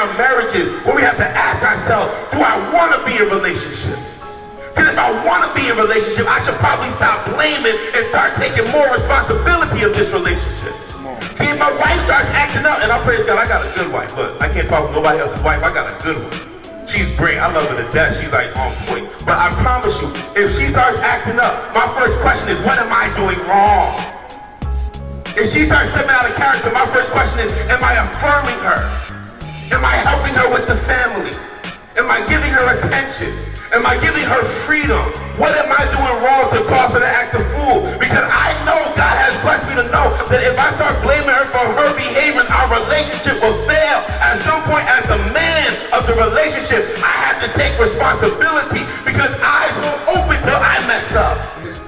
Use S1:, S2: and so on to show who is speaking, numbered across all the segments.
S1: our marriages where we have to ask ourselves, do I want to be in a relationship? Because if I want to be in a relationship, I should probably stop blaming and start taking more responsibility of this relationship. See, if my wife starts acting up, and I praise God, I got a good wife. Look, I can't talk to nobody else's wife. I got a good one. She's great. I love her to death. She's like on point. But I promise you, if she starts acting up, my first question is, what am I doing wrong? If she starts stepping out of character, my first question is, am I affirming her? Am I helping her with the family? Am I giving her attention? Am I giving her freedom? What am I doing wrong to cause her to act a fool? Because I know God has blessed me to know that if I start blaming her for her behavior, our relationship will fail. At some point, as the man of the relationship, I have to take responsibility because eyes won't open till I mess up.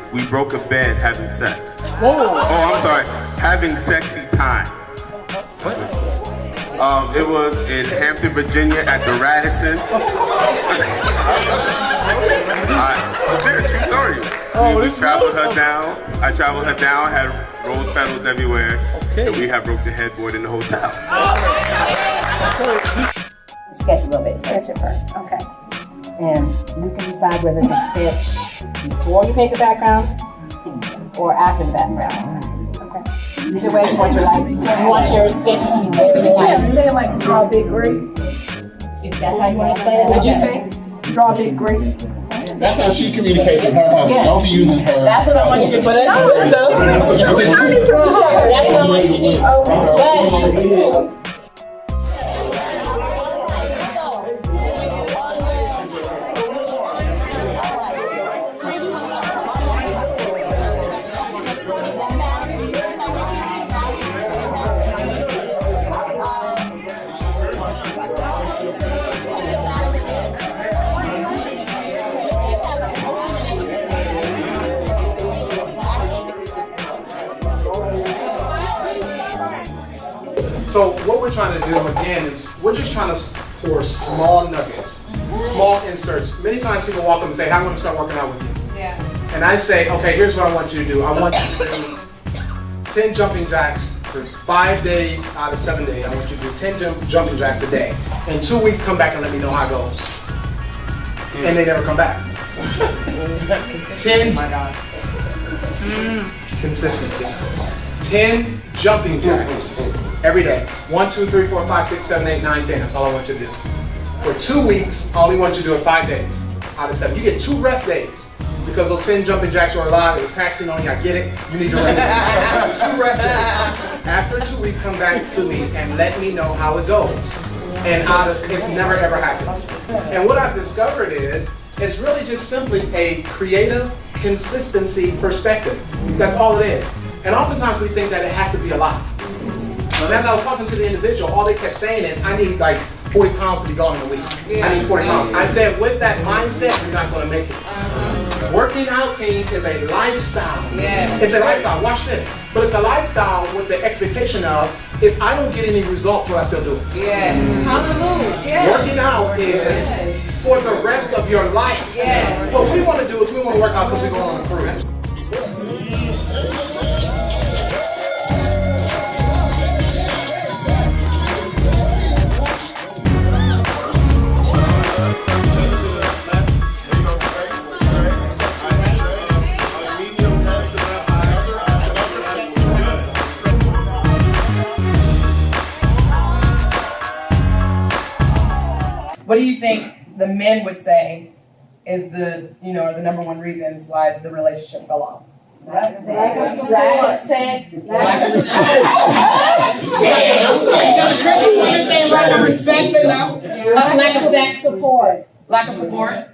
S1: We broke a bed having sex. Oh, I'm sorry. Having sexy time. What? It was in Hampton, Virginia at the Radisson. Serious true story. We traveled her down. I traveled her down, had rose petals everywhere, and we have broke the headboard in the hotel.
S2: Sketch a little bit. Sketch it first. Okay. And you can decide whether to sketch before you paint the background or after the background. Either way, you want your sketches to be very light.
S3: Say like draw a big grape.
S2: If that's how you want to play it. What'd you say?
S3: Draw a big grape.
S4: That's how she communicates with her husband.
S2: Yes.
S4: Don't be using her.
S2: That's what I want you to do. But that's what I want you to do. But
S5: So what we're trying to do again is we're just trying to pour small nuggets, small inserts. Many times people walk up and say, "I want to start working out with you."
S3: Yeah.
S5: And I say, "Okay, here's what I want you to do. I want you to do 10 jumping jacks for 5 days out of 7 days. I want you to do 10 jumping jacks a day. In 2 weeks, come back and let me know how it goes." And they never come back. 10. My God. Consistency. 10 jumping jacks every day. 1, 2, 3, 4, 5, 6, 7, 8, 9, 10. That's all I want you to do. For 2 weeks, I only want you to do it 5 days out of 7. You get 2 rest days because those 10 jumping jacks were a lot. It was taxing on you. I get it. You need to rest. 2 rest days. After 2 weeks, come back to me and let me know how it goes. And it's never ever happened. And what I've discovered is it's really just simply a creative consistency perspective. That's all it is. And oftentimes we think that it has to be a lot. And as I was talking to the individual, all they kept saying is, I need like 40 pounds to be gone in a week. I need 40 pounds. I said, with that mindset, you're not going to make it. Working out, team, is a lifestyle. It's a lifestyle. Watch this. But it's a lifestyle with the expectation of, if I don't get any results, will I still do it?
S3: Hallelujah.
S5: Working out is for the rest of your life. What we want to do is we want to work out because we're going on a cruise.
S6: What do you think the men would say is the number one reasons why the relationship fell off?
S2: lack of sex, lack of respect, lack of sex support.
S6: Lack of support.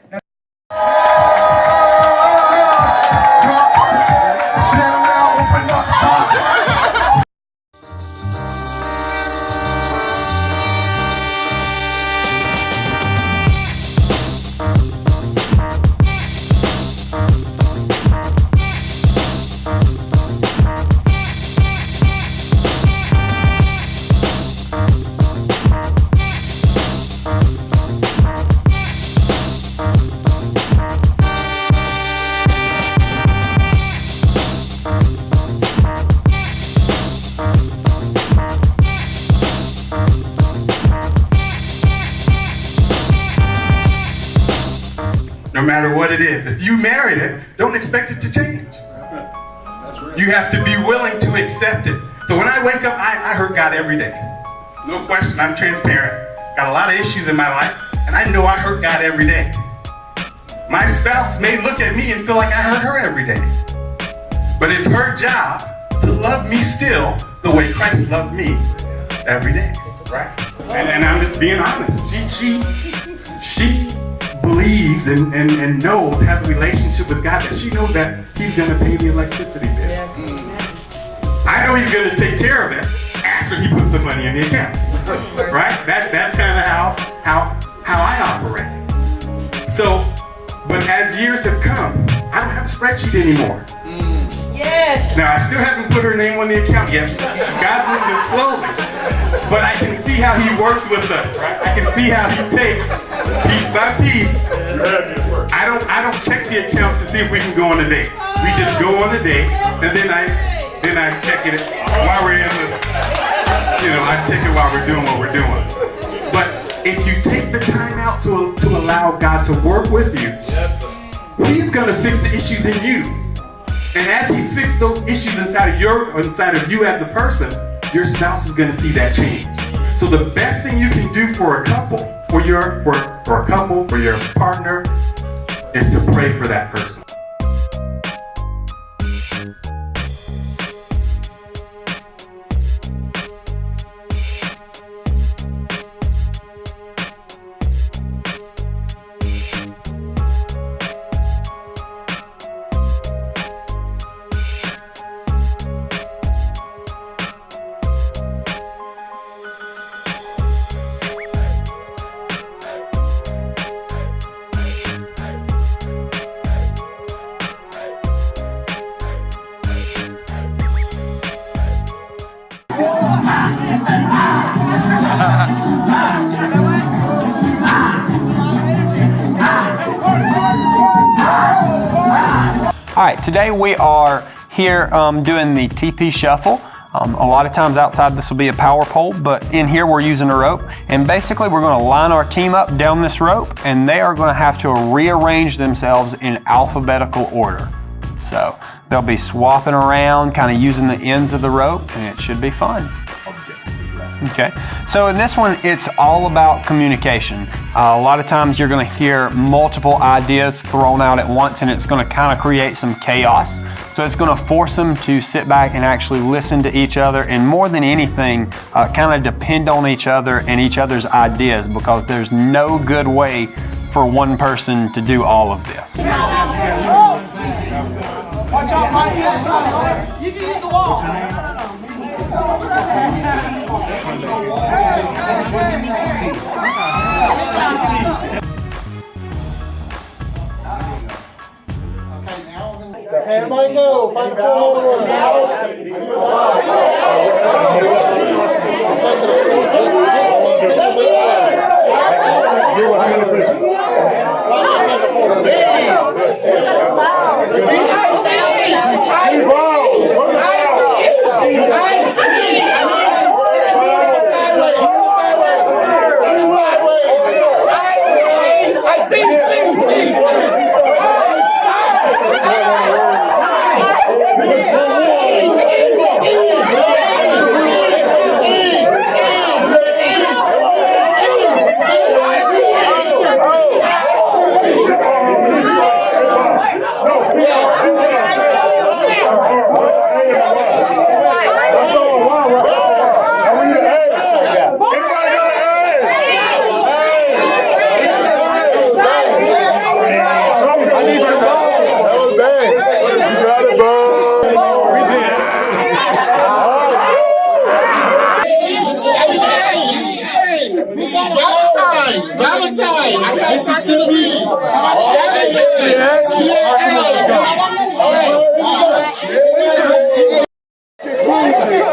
S7: no matter what it is. If you married it, don't expect it to change. You have to be willing to accept it. So when I wake up, I hurt God every day. No question, I'm transparent. Got a lot of issues in my life, and I know I hurt God every day. My spouse may look at me and feel like I hurt her every day. But it's her job to love me still the way Christ loved me every day. Right? And I'm just being honest. She believes and knows, has a relationship with God, that she knows that He's going to pay the electricity bill. I know He's going to take care of it after He puts the money in the account. Right? That's kind of how I operate. So, but as years have come, I don't have a spreadsheet anymore.
S3: Yes.
S7: Now, I still haven't put her name on the account yet. God's moving slowly. But I can see how He works with us, right? I can see how He takes piece by piece. I don't check the account to see if we can go on a date. We just go on a date, and then I check it while we're in the, I check it while we're doing what we're doing. But if you take the time out to allow God to work with you, He's gonna fix the issues in you. And as He fixes those issues inside of you as a person, your spouse is gonna see that change. So the best thing you can do for a couple, for your partner, is to pray for that person.
S8: All right, today we are here doing the TP Shuffle. A lot of times outside this will be a power pole, but in here we're using a rope. And basically we're going to line our team up down this rope, and they are going to have to rearrange themselves in alphabetical order. So they'll be swapping around, kind of using the ends of the rope, and it should be fun. Okay, so in this one, it's all about communication. A lot of times you're going to hear multiple ideas thrown out at once, and it's going to kind of create some chaos. So it's going to force them to sit back and actually listen to each other, and more than anything, kind of depend on each other and each other's ideas, because there's no good way for one person to do all of this.
S3: Watch out, Mike. You can use the wall.
S4: Everybody go. Find the phone.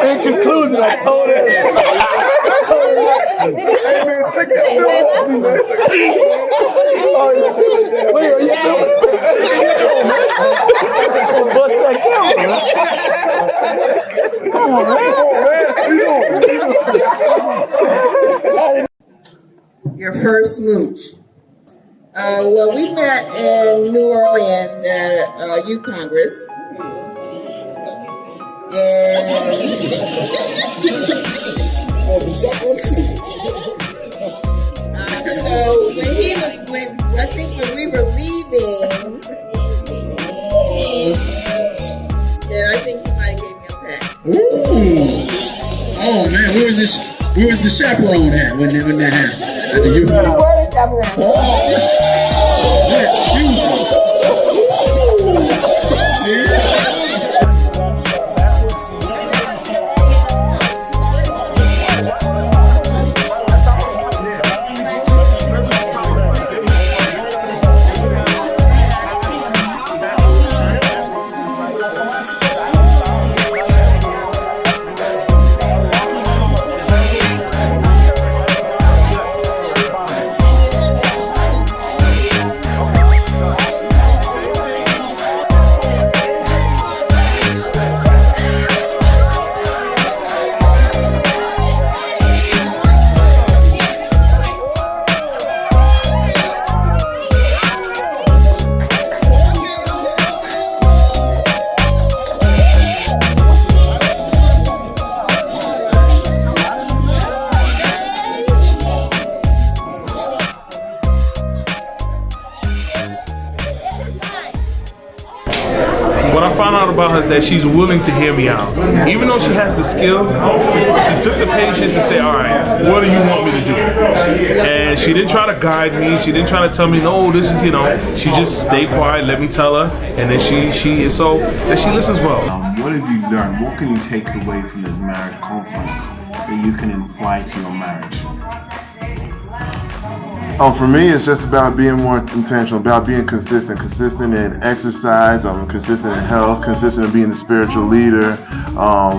S9: In conclusion, I told him. Hey man, take that film. Wait, are you filming? Bust that camera. Come on, man.
S10: Your first smooch. Well, we met in New Orleans at Youth Congress. So I think when we were leaving, then I think he might have gave me a pat.
S9: Ooh. Oh man, where was the chaperone at when that happened? At the youth.
S2: Where is chaperone?
S11: What I found out about her is that she's willing to hear me out. Even though she has the skill, she took the patience to say, all right, what do you want me to do? And she didn't try to guide me. She didn't try to tell me, no, this is, she just stayed quiet, let me tell her. And then she listens well.
S12: What have you learned? What can you take away from this marriage conference that you can apply to your marriage?
S13: For me, it's just about being more intentional, about being consistent in exercise, consistent in health, consistent in being a spiritual leader,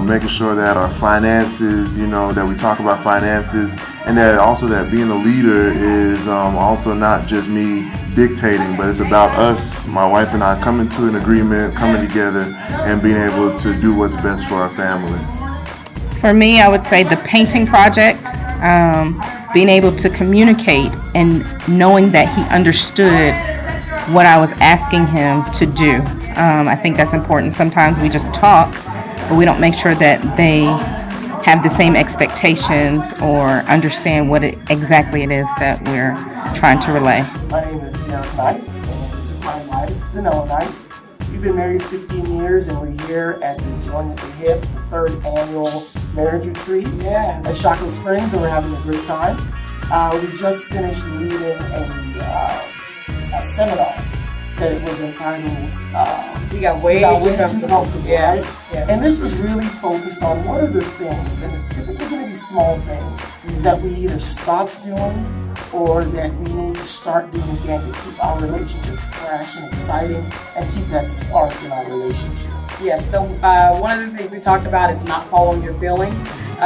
S13: making sure that our finances, that we talk about finances, and that being a leader is also not just me dictating, but it's about us, my wife and I, coming to an agreement, coming together, and being able to do what's best for our family.
S14: For me, I would say the painting project. Being able to communicate and knowing that he understood what I was asking him to do. I think that's important. Sometimes we just talk, but we don't make sure that they have the same expectations or understand what exactly it is that we're trying to relay.
S4: My name is Derek Knight, and this is my wife, Danella Knight. We've been married 15 years, and we're here at the Join at the Hip, the 3rd annual marriage retreat at Shockley Springs, and we're having a great time. We just finished leading a seminar that was entitled
S6: We got way too comfortable.
S4: Right? And this was really focused on what are the things, and it's typically going to be small things that we either stopped doing or that we need to start doing again to keep our relationship fresh and exciting and keep that spark in our relationship.
S6: Yes, so one of the things we talked about is not following your feelings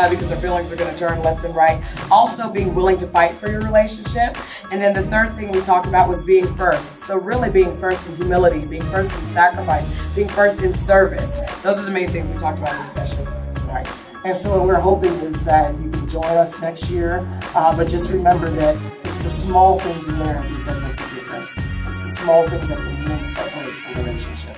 S6: because our feelings are going to turn left and right. Also being willing to fight for your relationship. And then the third thing we talked about was being first. So really being first in humility, being first in sacrifice, being first in service. Those are the main things we talked about in the session.
S4: Right. And so what we're hoping is that you can join us next year, but just remember that it's the small things in marriages that make the difference. It's the small things that can make a great relationship.